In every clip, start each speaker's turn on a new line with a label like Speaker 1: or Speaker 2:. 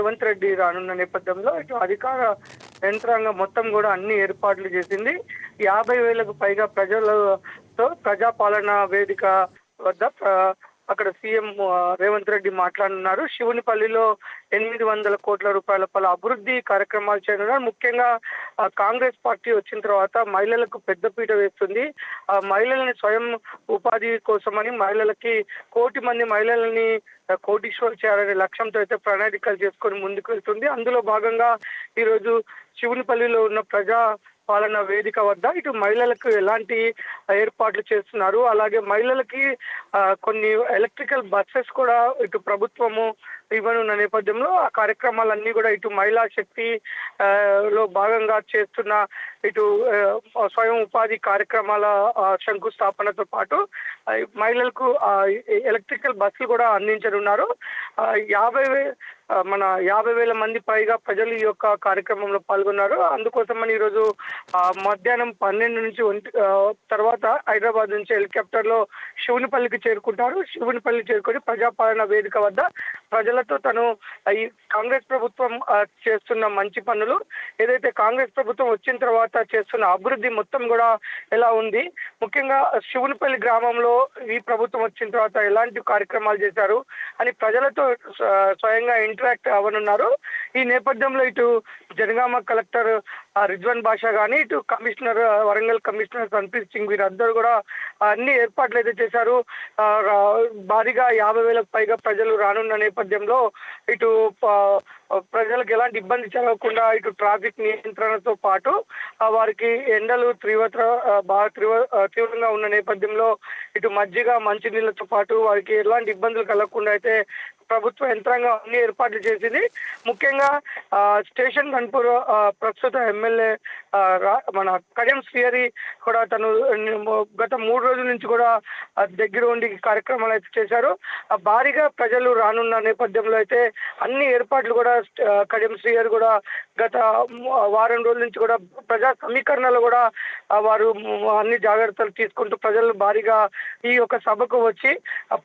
Speaker 1: రేవంత్ రెడ్డి రానున్న నేపథ్యంలో ఇటు అధికార యంత్రాంగం మొత్తం కూడా అన్ని ఏర్పాట్లు చేసింది. 50,000కు పైగా ప్రజలతో ప్రజాపాలన వేదిక వద్ద అక్కడ సీఎం రేవంత్ రెడ్డి మాట్లాడుతున్నారు. శివునిపల్లిలో 800 కోట్ల రూపాయల పలు అభివృద్ధి కార్యక్రమాలు చేయనున్నారు. ముఖ్యంగా కాంగ్రెస్ పార్టీ వచ్చిన తర్వాత మహిళలకు పెద్దపీట వేస్తుంది. మహిళలని స్వయం ఉపాధి కోసమని మహిళలకి 1,00,00,000 మంది మహిళలని కోటీశ్వర్ చేయాలనే లక్ష్యంతో అయితే ప్రణాళికలు చేసుకొని ముందుకు వెళ్తుంది. అందులో భాగంగా ఈరోజు శివునిపల్లిలో ఉన్న ప్రజా పాలన వేదిక వద్ద ఇటు మహిళలకు ఎలాంటి ఏర్పాట్లు చేస్తున్నారు, అలాగే మహిళలకి కొన్ని ఎలక్ట్రికల్ బస్సెస్ కూడా ఇటు ప్రభుత్వము ఇవ్వనున్న నేపథ్యంలో ఆ కార్యక్రమాలన్నీ కూడా ఇటు మహిళా శక్తి లో భాగంగా చేస్తున్న ఇటు స్వయం ఉపాధి కార్యక్రమాల శంకుస్థాపనతో పాటు మహిళలకు ఎలక్ట్రికల్ బస్సులు కూడా అందించనున్నారు. 50,000 మంది పైగా ప్రజలు ఈ యొక్క కార్యక్రమంలో పాల్గొన్నారు. అందుకోసమని ఈరోజు మధ్యాహ్నం 12 నుంచి తర్వాత హైదరాబాద్ నుంచి హెలికాప్టర్ లో శివునిపల్లికి చేరుకుంటారు. శివునిపల్లి చేరుకొని ప్రజాపాలన వేదిక వద్ద ప్రజలతో తను ఈ కాంగ్రెస్ ప్రభుత్వం చేస్తున్న మంచి పనులు, ఏదైతే కాంగ్రెస్ ప్రభుత్వం వచ్చిన తర్వాత చేస్తున్న అభివృద్ధి మొత్తం కూడా ఎలా ఉంది, ముఖ్యంగా శివునిపల్లి గ్రామంలో ఈ ప్రభుత్వం వచ్చిన తర్వాత ఎలాంటి కార్యక్రమాలు చేశారు అని ప్రజలతో స్వయంగా ఇంటరాక్ట్ అవ్వనున్నారు. ఈ నేపథ్యంలో ఇటు జనగామ కలెక్టర్ రిజ్వాన్ బాషా కానీ, ఇటు కమిషనర్ వరంగల్ కమిషనర్ రణ్ప్రీత్ సింగ్ వీరందరూ కూడా అన్ని ఏర్పాట్లు అయితే చేశారు. భారీగా 50,000కు పైగా ప్రజలు రానున్న నేపథ్యంలో ఇటు ప్రజలకు ఎలాంటి ఇబ్బంది జరగకుండా ఇటు ట్రాఫిక్ నియంత్రణతో పాటు వారికి ఎండలు బాగా తీవ్రంగా ఉన్న నేపథ్యంలో ఇటు మజ్జిగ మంచినీళ్ళతో పాటు వారికి ఎలాంటి ఇబ్బందులు కలగకుండా అయితే ప్రభుత్వ యంత్రాంగం అన్ని ఏర్పాట్లు చేసింది. ముఖ్యంగా స్టేషన్ గన్పూర్ ప్రస్తుత ఎమ్మెల్యే మన కడియం శ్రీహరి కూడా తను గత 3 రోజుల నుంచి కూడా దగ్గర ఉండి కార్యక్రమాలు అయితే చేశారు. భారీగా ప్రజలు రానున్న నేపథ్యంలో అయితే అన్ని ఏర్పాట్లు కూడా కడియం శ్రీహరి కూడా గత వారం రోజుల నుంచి కూడా ప్రజా సమీకరణలో కూడా వారు అన్ని జాగ్రత్తలు తీసుకుంటూ ప్రజలు భారీగా ఈ యొక్క సభకు వచ్చి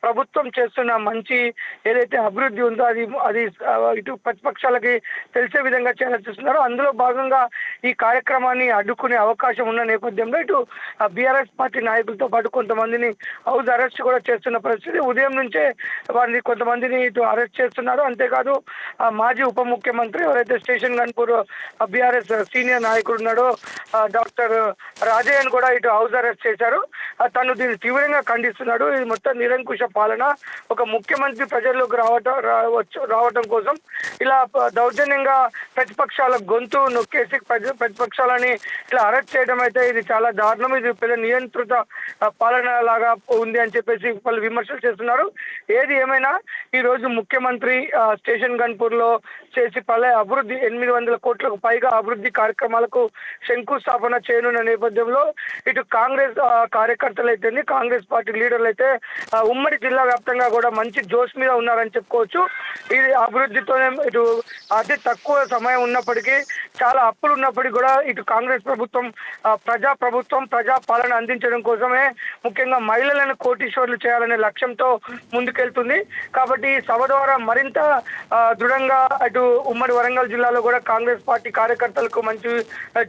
Speaker 1: ప్రభుత్వం చేస్తున్న మంచి ఏదైతే అభివృద్ధి ఉందో అది ఇటు ప్రతిపక్షాలకి తెలిసే విధంగా చేస్తున్నారు. అందులో భాగంగా ఈ కార్యక్రమాన్ని అడ్డుకునే అవకాశం ఉన్న నేపథ్యంలో ఇటు బీఆర్ఎస్ పార్టీ నాయకులతో పాటు కొంతమందిని హౌస్ అరెస్ట్ కూడా చేస్తున్న పరిస్థితి. ఉదయం నుంచే వారిని కొంతమందిని ఇటు అరెస్ట్ చేస్తున్నారు. అంతేకాదు మాజీ ఉప ముఖ్యమంత్రి ఎవరైతే స్టేషన్ గన్పూర్ బీఆర్ఎస్ సీనియర్ నాయకుడు ఉన్నాడో డాక్టర్ రాజయ్యను కూడా ఇటు హౌస్ అరెస్ట్ చేశారు. తను దీన్ని తీవ్రంగా ఖండిస్తున్నాడు. ఇది మొత్తం నిరంకుశ పాలన, ఒక ముఖ్యమంత్రి ప్రజల్లోకి రావటం కోసం ఇలా దౌర్జన్యంగా ప్రతిపక్షాల గొంతు నొక్కేసి ప్రతిపక్షాలని ఇలా అరెస్ట్ చేయడం అయితే ఇది చాలా దారుణం, ఇది పెద్ద నియంత్రిత పాలన లాగా ఉంది అని చెప్పేసి వాళ్ళు విమర్శలు చేస్తున్నారు. ఏది ఏమైనా ఈ రోజు ముఖ్యమంత్రి స్టేషన్ గన్పూర్ లో చేసి అభివృద్ధి 800 కోట్లకు పైగా అభివృద్ధి కార్యక్రమాలకు శంకుస్థాపన చేయనున్న నేపథ్యంలో ఇటు కాంగ్రెస్ కార్యకర్తలు అయితే, కాంగ్రెస్ పార్టీ లీడర్లు అయితే ఉమ్మడి జిల్లా వ్యాప్తంగా కూడా మంచి జోష్ మీద ఉన్నారని చెప్పుకోవచ్చు. ఇది అభివృద్ధితోనే ఇటు అతి తక్కువ సమయం ఉన్నప్పటికీ, చాలా అప్పులు ఉన్నప్పటికీ కూడా ఇటు కాంగ్రెస్ ప్రభుత్వం ప్రజా పాలన అందించడం కోసమే ముఖ్యంగా మహిళలను కోటీశ్వర్లు చేయాలనే లక్ష్యంతో ముందుకెళ్తుంది. కాబట్టి ఈ సభ ద్వారా మరింత దృఢంగా అటు ఉమ్మడి వరంగల్ జిల్లాలో కూడా కాంగ్రెస్ పార్టీ కార్యకర్తలకు మంచి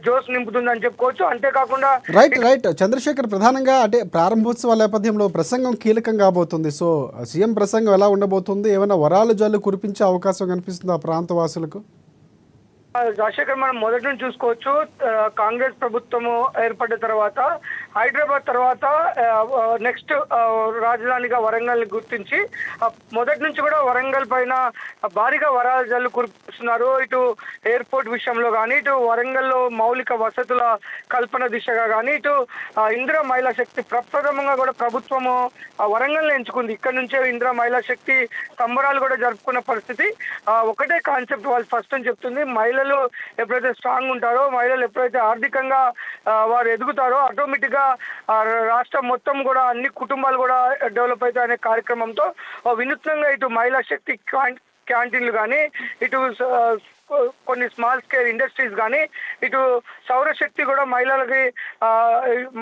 Speaker 1: జోష్ నింపుతుందని చెప్పుకోవచ్చు. అంతేకాకుండా
Speaker 2: రైట్ చంద్రశేఖర్, ప్రధానంగా అంటే ప్రారంభోత్సవ నేపథ్యంలో ప్రసంగం కీలకం కాబోతుంది. సో సీఎం ప్రసంగం ఎలా ఉండబోతుంది? ఏమైనా వరాలు జల్లు కురిపించే అవకాశం కనిపిస్తుంది ఆ ప్రాంత వాసులకు?
Speaker 1: రాజశేఖర్, మనం మొదటి నుంచి చూసుకోవచ్చు, కాంగ్రెస్ ప్రభుత్వము ఏర్పడిన తర్వాత హైదరాబాద్ తర్వాత నెక్స్ట్ రాజధానిగా వరంగల్ ని గుర్తించి మొదటి నుంచి కూడా వరంగల్ పైన భారీగా వరాల జల్లు కురిపిస్తున్నారు. ఇటు ఎయిర్పోర్ట్ విషయంలో కానీ, ఇటు వరంగల్ లో మౌలిక వసతుల కల్పన దిశగా కానీ, ఇటు ఇందిరా మహిళా శక్తి ప్రప్రథమంగా కూడా ప్రభుత్వము వరంగల్ ఎంచుకుంది. ఇక్కడ నుంచే ఇందిరా మహిళా శక్తి సంబరాలు కూడా జరుపుకున్న పరిస్థితి. ఒకటే కాన్సెప్ట్ వాళ్ళు ఫస్ట్ అని చెప్తుంది, మహిళలు ఎప్పుడైతే స్ట్రాంగ్ ఉంటారో, మహిళలు ఎప్పుడైతే ఆర్థికంగా వారు ఎదుగుతారో ఆటోమేటిక్ గా రాష్ట్రం మొత్తం కూడా అన్ని కుటుంబాలు కూడా డెవలప్ అవుతాయి అనే కార్యక్రమంతో వినూత్నంగా ఇటు మహిళా శక్తి క్యాంటీన్లు కానీ, ఇటు కొన్ని స్మాల్ స్కేల్ ఇండస్ట్రీస్ కానీ ఇటు సౌరశక్తి కూడా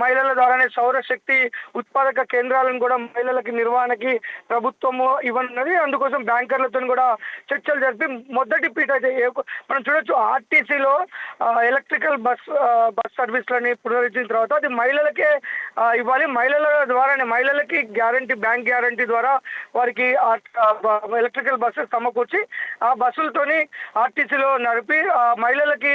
Speaker 1: మహిళల ద్వారానే సౌరశక్తి ఉత్పాదక కేంద్రాలను కూడా మహిళలకి నిర్వహణకి ప్రభుత్వము ఇవ్వనున్నది. అందుకోసం బ్యాంకర్లతో కూడా చర్చలు జరిపి మొదటి పీట అయితే మనం చూడొచ్చు ఆర్టీసీలో ఎలక్ట్రికల్ బస్ సర్వీస్లని పునరుద్ధరించిన తర్వాత అది మహిళలకే ఇవ్వాలి. మహిళల ద్వారానే మహిళలకి బ్యాంక్ గ్యారంటీ ద్వారా వారికి ఎలక్ట్రికల్ బస్సెస్ సమకూర్చి ఆ బస్సులతోని ఆర్టీసీలో నడిపి మహిళలకి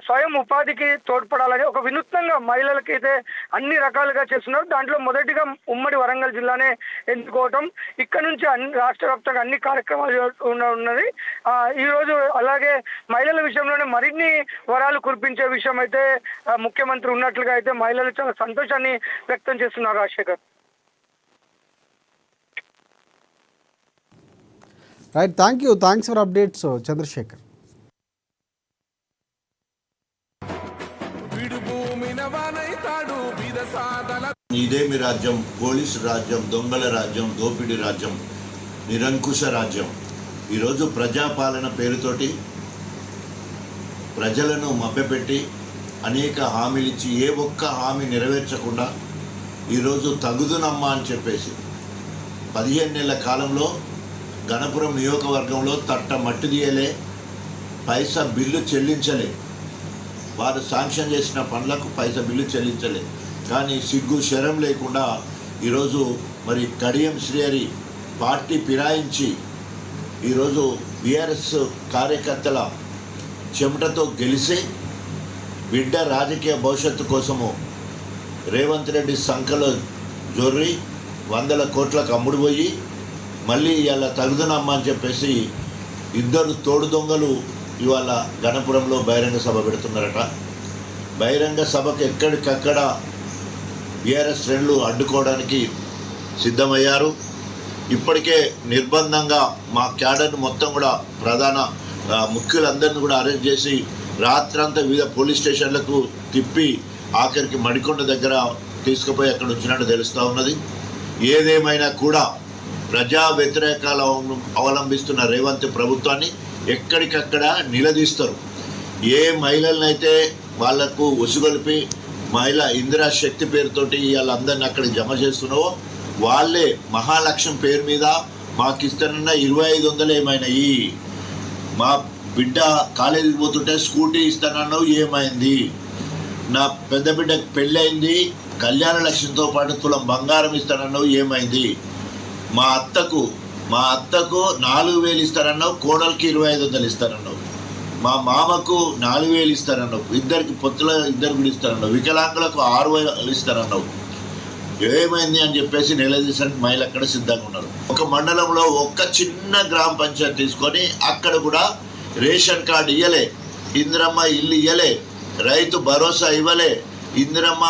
Speaker 1: స్వయం ఉపాధికి తోడ్పడాలని ఒక వినూత్నంగా మహిళలకి అయితే అన్ని రకాలుగా చేస్తున్నారు. దాంట్లో మొదటిగా ఉమ్మడి వరంగల్ జిల్లానే ఎంచుకోవటం, ఇక్కడ నుంచి రాష్ట్ర వ్యాప్తంగా అన్ని కార్యక్రమాలు ఉన్నది. ఈ రోజు అలాగే మహిళల విషయంలోనే మరిన్ని వరాలు కురిపించే విషయం అయితే ముఖ్యమంత్రి ఉన్నట్లుగా అయితే మహిళలు చాలా సంతోషాన్ని వ్యక్తం చేస్తున్నారు. Rajasekhar,
Speaker 2: right, thanks for updates Chandrasekhar.
Speaker 3: ఇదేమి రాజ్యం, పోలీసు రాజ్యం, దొంగల రాజ్యం, దోపిడీ రాజ్యం, నిరంకుశ రాజ్యం. ఈరోజు ప్రజాపాలన పేరుతోటి ప్రజలను మభ్యపెట్టి అనేక హామీలు ఇచ్చి ఏ ఒక్క హామీ నెరవేర్చకుండా ఈరోజు తగుదునమ్మా అని చెప్పేసి 15 నెలల కాలంలో గణపురం నియోజకవర్గంలో తట్ట మట్టి తీయలే, పైసా బిల్లు చెల్లించలే. వారు శాంక్షన్ చేసిన పనులకు పైసా బిల్లు చెల్లించలే. కానీ సిగ్గు శరం లేకుండా ఈరోజు మరి కడియం శ్రీహరి పార్టీ ఫిరాయించి ఈరోజు బీఆర్ఎస్ కార్యకర్తల చెమటతో గెలిచి బిడ్డ రాజకీయ భవిష్యత్తు కోసము రేవంత్ రెడ్డి సంఖలో జొర్రి 100 కోట్లకు అమ్ముడుపోయి మళ్ళీ ఇవాళ తగుదనమ్మా అని చెప్పేసి ఇద్దరు తోడు దొంగలు ఇవాళ గణపురంలో బహిరంగ సభ పెడుతున్నారట. బహిరంగ సభకు ఎక్కడికక్కడ బీఆర్ఎస్ శ్రేణులు అడ్డుకోవడానికి సిద్ధమయ్యారు. ఇప్పటికే నిర్బంధంగా మా క్యాడర్ను మొత్తం కూడా ప్రధాన ముఖ్యులందరినీ కూడా అరెస్ట్ చేసి రాత్రంతా వివిధ పోలీస్ స్టేషన్లకు తిప్పి ఆఖరికి మడికొండ దగ్గర తీసుకుపోయి అక్కడ ఉంచినట్టు తెలుస్తూ ఉన్నది. ఏదేమైనా కూడా ప్రజా వ్యతిరేకాలు అవలంబిస్తున్న రేవంత్ ప్రభుత్వాన్ని ఎక్కడికక్కడ నిలదీస్తారు. ఏ మహిళలనైతే వాళ్లకు ఉసుగొలిపి మహిళా ఇందిరా శక్తి పేరుతోటి వాళ్ళందరినీ అక్కడికి జమ చేస్తున్నావో వాళ్ళే మహాలక్ష్యం పేరు మీద మాకు ఇస్తానన్న 2500 ఏమైనాయి, మా బిడ్డ కాలేజీకి పోతుంటే స్కూటీ ఇస్తానన్నావు ఏమైంది, నా పెద్ద బిడ్డకు పెళ్ళయింది కళ్యాణ లక్ష్యంతో పాటు తులం బంగారం ఇస్తానన్నావు ఏమైంది, మా అత్తకు 4000 ఇస్తానన్నావు, కోడలికి 2500 ఇస్తానన్నావు, మా మామకు 4000 ఇస్తానన్నావు, ఇద్దరికి పొత్తుల ఇద్దరు కూడా ఇస్తానన్నావు, వికలాంగులకు 6000 ఇస్తానన్నావు, ఏమైంది అని చెప్పేసి నిలదీసడానికి మహిళలు అక్కడ సిద్ధంగా ఉన్నారు. ఒక మండలంలో ఒక్క చిన్న గ్రామ పంచాయతీ తీసుకొని అక్కడ కూడా రేషన్ కార్డు ఇవ్వలే, ఇందిరమ్మ ఇల్లు ఇవ్వలే, రైతు భరోసా ఇవ్వలే, ఇందిరమ్మ